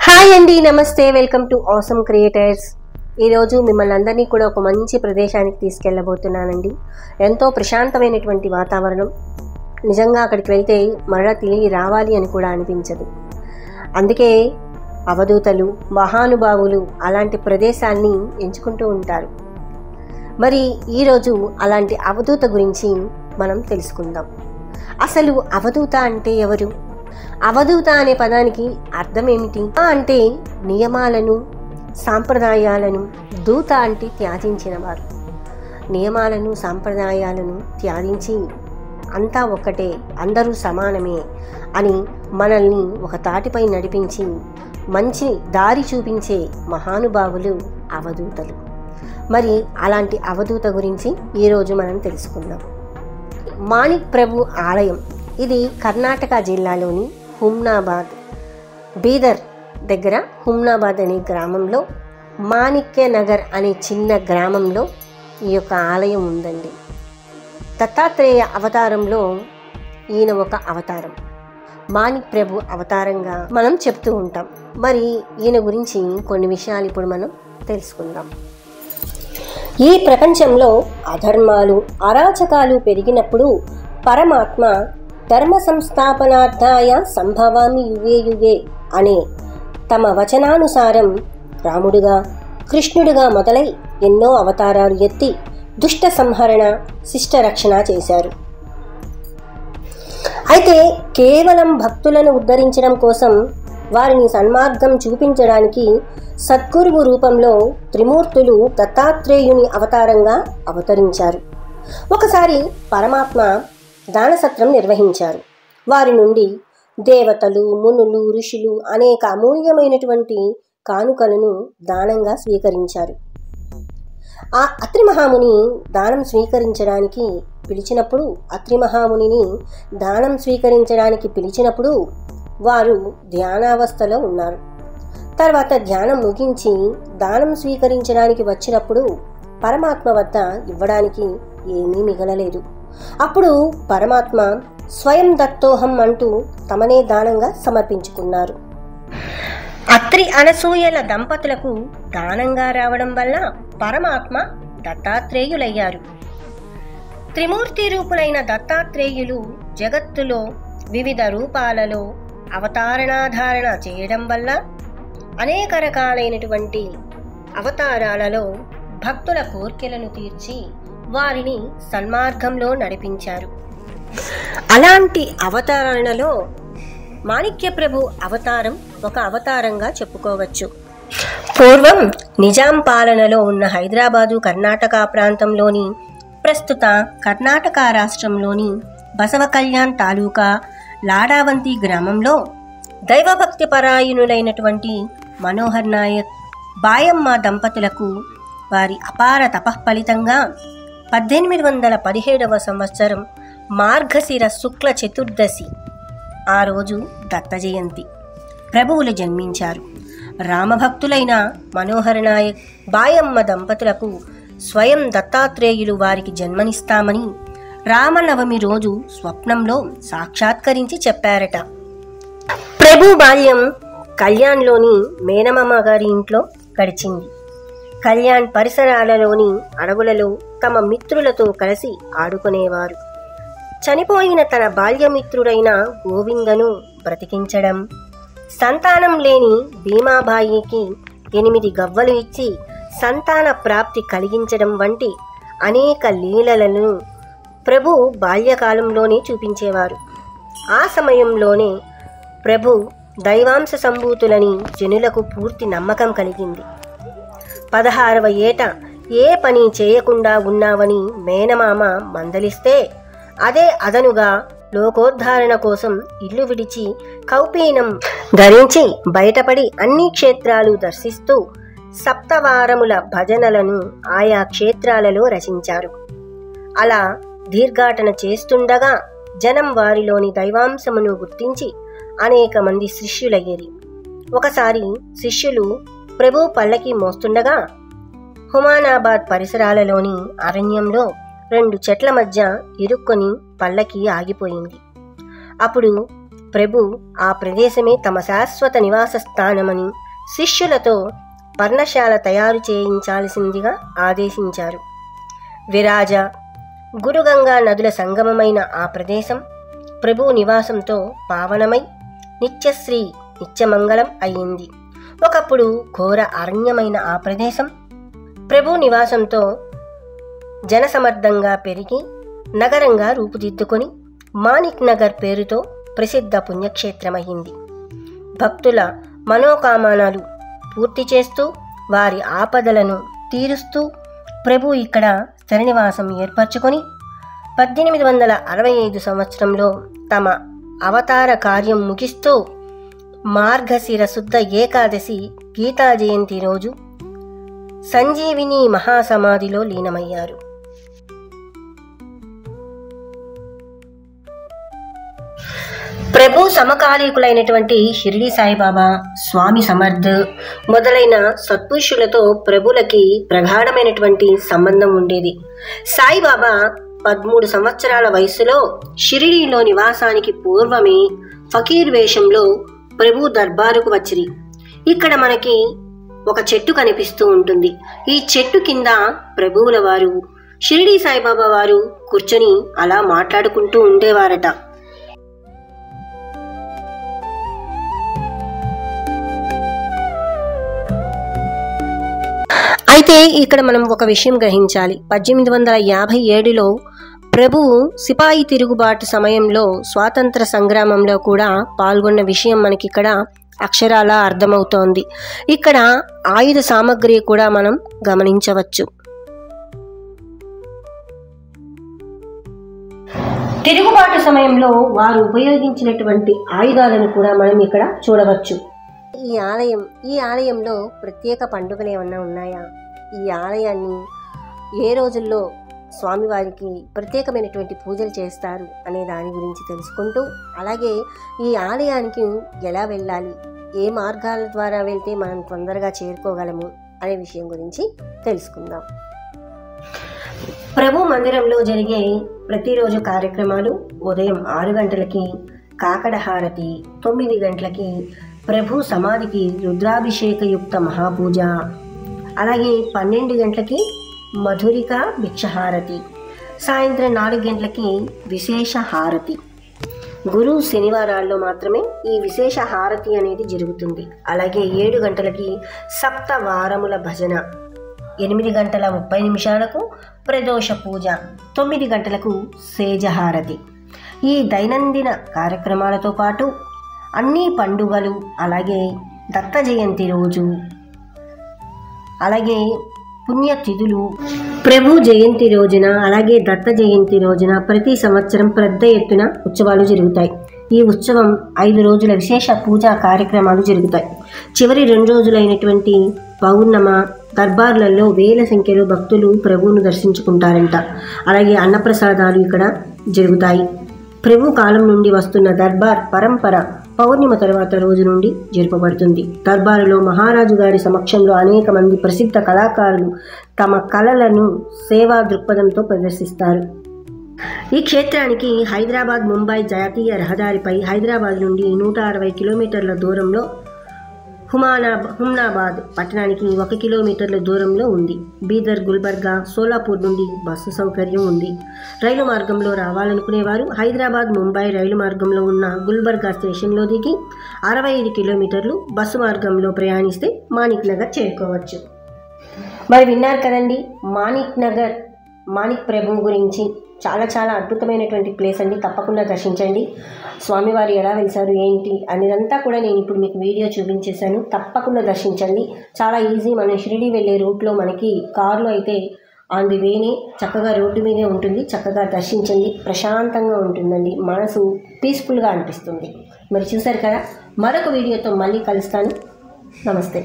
Hi అండి, నమస్తే. Welcome to awesome creators. ఈరోజు మిమ్మల్ని అందరినీ కూడా ఒక మంచి ప్రదేశానికి తీసుకెళ్ళబోతున్నానండి. ఎంతో ప్రశాంతమైనటువంటి వాతావరణం. నిజంగా అక్కడికి వెళ్తే మరలా తిరిగి రావాలి అని కూడా అనిపించదు. అందుకే అవధూతలు, మహానుభావులు అలాంటి ప్రదేశాన్ని ఎంచుకుంటూ ఉంటారు. మరి ఈరోజు అలాంటి అవధూత గురించి మనం తెలుసుకుందాం. అసలు అవధూత అంటే ఎవరు? అవధూత అనే పదానికి అర్థం ఏమిటి అంటే నియమాలను, సాంప్రదాయాలను, దూత అంటే త్యాజించిన వారు. నియమాలను, సాంప్రదాయాలను త్యాజించి అంతా ఒక్కటే, అందరూ సమానమే అని మనల్ని ఒక తాటిపై నడిపించి మంచి దారి చూపించే మహానుభావులు అవధూతలు. మరి అలాంటి అవధూత గురించి ఈరోజు మనం తెలుసుకుందాం. మాణిక్ ప్రభు ఆలయం. ఇది కర్ణాటక జిల్లాలోని హుమ్నాబాద్, బీదర్ దగ్గర హుమ్నాబాద్ అనే గ్రామంలో, మాణిక్య నగర్ అనే చిన్న గ్రామంలో ఈ యొక్క ఆలయం ఉందండి. దత్తాత్రేయ అవతారంలో ఈయన ఒక అవతారం. మాణిక్ ప్రభు అవతారంగా మనం చెప్తూ ఉంటాం. మరి ఈయన గురించి కొన్ని విషయాలు ఇప్పుడు మనం తెలుసుకుందాం. ఈ ప్రపంచంలో అధర్మాలు, అరాచకాలు పెరిగినప్పుడు పరమాత్మ ధర్మ సంస్థాపనార్థాయ సంభవామి యుగే యుగే అనే తమ వచనానుసారం రాముడుగా, కృష్ణుడిగా మొదలై ఎన్నో అవతారాలు ఎత్తి దుష్ట సంహరణ, శిష్ట రక్షణ చేశారు. అయితే కేవలం భక్తులను ఉద్ధరించడం కోసం, వారిని సన్మార్గం చూపించడానికి సద్గురువు రూపంలో త్రిమూర్తులు దత్తాత్రేయుని అవతారంగా అవతరించారు. ఒకసారి పరమాత్మ దానసత్రం నిర్వహించారు. వారి నుండి దేవతలు, మునులు, ఋషులు అనేక అమూల్యమైనటువంటి కానుకలను దానంగా స్వీకరించారు. ఆ అత్రి మహాముని దానం స్వీకరించడానికి పిలిచినప్పుడు వారు ధ్యానావస్థలో ఉన్నారు. తర్వాత ధ్యానం ముగించి దానం స్వీకరించడానికి వచ్చినప్పుడు పరమాత్మ వద్ద ఇవ్వడానికి ఏమీ మిగలలేదు. అప్పుడు పరమాత్మ స్వయం దత్తోహం అంటూ తమనే దానంగా సమర్పించుకున్నారు. అత్రి అనసూయల దంపతులకు దానంగా రావడం వల్ల పరమాత్మ దత్తాత్రేయులయ్యారు. త్రిమూర్తి రూపులైన దత్తాత్రేయులు జగత్తులో వివిధ రూపాలలో అవతారణాధారణ చేయడం వల్ల అనేక రకాలైనటువంటి అవతారాలలో భక్తుల కోర్కెలను తీర్చి వారిని సన్మార్గంలో నడిపించారు. అలాంటి అవతారణలో మాణిక్య ప్రభు అవతారం ఒక అవతారంగా చెప్పుకోవచ్చు. పూర్వం నిజాం పాలనలో ఉన్న హైదరాబాదు, కర్ణాటక ప్రాంతంలోని, ప్రస్తుత కర్ణాటక రాష్ట్రంలోని బసవ కళ్యాణ్ తాలూకా లాడావంతి గ్రామంలో దైవభక్తి పరాయణులైనటువంటి మనోహర్ నాయక్, బాయమ్మ దంపతులకు వారి అపార తపఃఫలితంగా 1817వ సంవత్సరం మార్గశిర శుక్ల చతుర్దశి ఆ రోజు దత్త జయంతి ప్రభువులు జన్మించారు. రామభక్తులైన మనోహర్ నాయక్, బాయమ్మ దంపతులకు స్వయం దత్తాత్రేయులు వారికి జన్మనిస్తామని రామనవమి రోజు స్వప్నంలో సాక్షాత్కరించి చెప్పారట. ప్రభు బాల్యం కళ్యాణ్లోని మేనమామ గారి ఇంట్లో గడిచింది. కళ్యాణ్ పరిసరాలలోని అడవులలో తమ మిత్రులతో కలిసి ఆడుకునేవారు. చనిపోయిన తన బాల్యమిత్రుడైన గోవిందను బ్రతికించడం, సంతానం లేని భీమాబాయికి 8 గవ్వలు ఇచ్చి సంతాన ప్రాప్తి కలిగించడం వంటి అనేక లీలలను ప్రభు బాల్యకాలంలోనే చూపించేవారు. ఆ సమయంలోనే ప్రభు దైవాంశ సంభూతులని జనులకు పూర్తి నమ్మకం కలిగింది. 16వ ఏట ఏ పని చేయకుండా ఉన్నావని మేనమామ మందలిస్తే అదే అదనుగా లోకోద్ధారణ కోసం ఇల్లు విడిచి కౌపీనం ధరించి బయటపడి అన్ని క్షేత్రాలు దర్శిస్తూ సప్తవారముల భజనలను ఆయా క్షేత్రాలలో రచించారు. అలా దీర్ఘాటన చేస్తుండగా జనం వారిలోని దైవాంశమును గుర్తించి అనేక మంది శిష్యులయ్యేరి. ఒకసారి శిష్యులు ప్రభు పల్లకి మోస్తుండగా హుమానాబాద్ పరిసరాలలోని అరణ్యంలో 2 చెట్ల మధ్య ఇరుక్కొని పల్లకి ఆగిపోయింది. అప్పుడు ప్రభు ఆ ప్రదేశమే తమ శాశ్వత నివాస స్థానమని శిష్యులతో పర్ణశాల తయారు చేయించాల్సిందిగా ఆదేశించారు. విరాజ, గురుగంగా నదుల సంగమమైన ఆ ప్రదేశం ప్రభు నివాసంతో పావనమై నిత్యశ్రీ నిత్యమంగళం అయ్యింది. ఒకప్పుడు ఘోర అరణ్యమైన ఆ ప్రదేశం ప్రభు నివాసంతో జనసమర్థంగా పెరిగి నగరంగా రూపుదిద్దుకొని మాణిక్ నగర్ పేరుతో ప్రసిద్ధ పుణ్యక్షేత్రమయ్యింది. భక్తుల మనోకామనాలు పూర్తి చేస్తూ వారి ఆపదలను తీరుస్తూ ప్రభు ఇక్కడ స్థిరనివాసం ఏర్పరచుకొని 1865 సంవత్సరంలో తమ అవతార కార్యం ముగిస్తూ మార్గశిర శుద్ధ ఏకాదశి గీతా జయంతి రోజు సంజీవిని మహాసమాధిలో లీనమయ్యారు. ప్రభు సమకాలీకులైనటువంటి షిరిడి సాయిబాబా, స్వామి సమర్థ్ మొదలైన సత్పురుషులతో ప్రభులకి ప్రగాఢమైనటువంటి సంబంధం ఉండేది. సాయిబాబా 13 సంవత్సరాల వయసులో షిరిడీలో నివాసానికి పూర్వమే ఫకీర్ వేషంలో ప్రభు దర్బారుకు వచ్చిరి. ఇక్కడ మనకి ఒక చెట్టు కనిపిస్తూ ఉంటుంది. ఈ చెట్టు కింద ప్రభువుల వారు షిరిడి సాయిబాబా వారు కూర్చొని అలా మాట్లాడుకుంటూ ఉండేవారట. అయితే ఇక్కడ మనం ఒక విషయం గ్రహించాలి. 1857లో ప్రభువు సిపాయి తిరుగుబాటు సమయంలో స్వాతంత్ర సంగ్రామంలో కూడా పాల్గొన్న విషయం మనకి ఇక్కడ అక్షరాలా అర్థమవుతోంది. ఇక్కడ ఆయుధ సామగ్రి కూడా మనం గమనించవచ్చు. తిరుగుబాటు సమయంలో వారు ఉపయోగించినటువంటి ఆయుధాలను కూడా మనం ఇక్కడ చూడవచ్చు. ఈ ఆలయంలో ప్రత్యేక పండుగలు ఏమన్నా ఉన్నాయా? ఈ ఆలయాన్ని ఏ రోజుల్లో స్వామివారికి ప్రత్యేకమైనటువంటి పూజలు చేస్తారు అనే దాని గురించి తెలుసుకుంటూ, అలాగే ఈ ఆలయానికి ఎలా వెళ్ళాలి, ఏ మార్గాల ద్వారా వెళ్తే మనం తొందరగా చేరుకోగలము అనే విషయం గురించి తెలుసుకుందాం. ప్రభు మందిరంలో జరిగే ప్రతిరోజు కార్యక్రమాలు ఉదయం 6 గంటలకి కాకడ హారతి, 9 గంటలకి ప్రభు సమాధికి రుద్రాభిషేకయుక్త మహాపూజ, అలాగే 12 గంటలకి మధురిక భిక్షహారతి, సాయంత్రం 4 గంటలకి విశేష హారతి. గురు శనివారాల్లో మాత్రమే ఈ విశేష హారతి అనేది జరుగుతుంది. అలాగే 7 గంటలకి సప్తవారముల భజన, 8 గంటల 30 నిమిషాలకు ప్రదోష పూజ, 9 గంటలకు సేజహారతి. ఈ దైనందిన కార్యక్రమాలతో పాటు అన్ని పండుగలు, అలాగే దత్త జయంతి రోజు, అలాగే పుణ్యతిథులు, ప్రభు జయంతి రోజున, అలాగే దత్త జయంతి రోజున ప్రతి సంవత్సరం పెద్ద ఎత్తున ఉత్సవాలు జరుగుతాయి. ఈ ఉత్సవం 5 రోజుల విశేష పూజా కార్యక్రమాలు జరుగుతాయి. చివరి 2 రోజులైనటువంటి పౌర్ణమ దర్బార్లలో వేల సంఖ్యలో భక్తులు ప్రభువును దర్శించుకుంటారంట. అలాగే అన్నప్రసాదాలు ఇక్కడ జరుగుతాయి. ప్రభు కాలం నుండి వస్తున్న దర్బార్ పరంపర పౌర్ణిమ తర్వాత రోజు నుండి జరుపబడుతుంది. దర్బారులో మహారాజు గారి సమక్షంలో అనేక మంది ప్రసిద్ధ కళాకారులు తమ కళలను సేవా దృక్పథంతో ప్రదర్శిస్తారు. ఈ క్షేత్రానికి హైదరాబాద్ ముంబై జాతీయ రహదారిపై హైదరాబాద్ నుండి 160 కిలోమీటర్ల దూరంలో, హుమ్నాబాద్ పట్టణానికి 1 కిలోమీటర్ల దూరంలో ఉంది. బీదర్, గుల్బర్గా, సోలాపూర్ నుండి బస్సు సౌకర్యం ఉంది. రైలు మార్గంలో రావాలనుకునేవారు హైదరాబాద్ ముంబై రైలు మార్గంలో ఉన్న గుల్బర్గా స్టేషన్లో దిగి 65 కిలోమీటర్లు బస్సు మార్గంలో ప్రయాణిస్తే మాణిక్ నగర్ చేరుకోవచ్చు. మరి విన్నారు కదండి, మాణిక్ ప్రభు గురించి. చాలా అద్భుతమైనటువంటి ప్లేస్ అండి. తప్పకుండా దర్శించండి. స్వామివారు ఎలా వెలిసారు ఏంటి అనేదంతా కూడా నేను ఇప్పుడు మీకు వీడియో చూపించేశాను. తప్పకుండా దర్శించండి. చాలా ఈజీ. మనం షిరిడి వెళ్ళే రూట్లో మనకి కారులో అయితే ఆన్ ది వేనే చక్కగా రోడ్డు మీదే ఉంటుంది. చక్కగా దర్శించండి. ప్రశాంతంగా ఉంటుందండి. మనసు పీస్ఫుల్గా అనిపిస్తుంది. మరి చూసారు కదా, మరొక వీడియోతో మళ్ళీ కలుస్తాను. నమస్తే.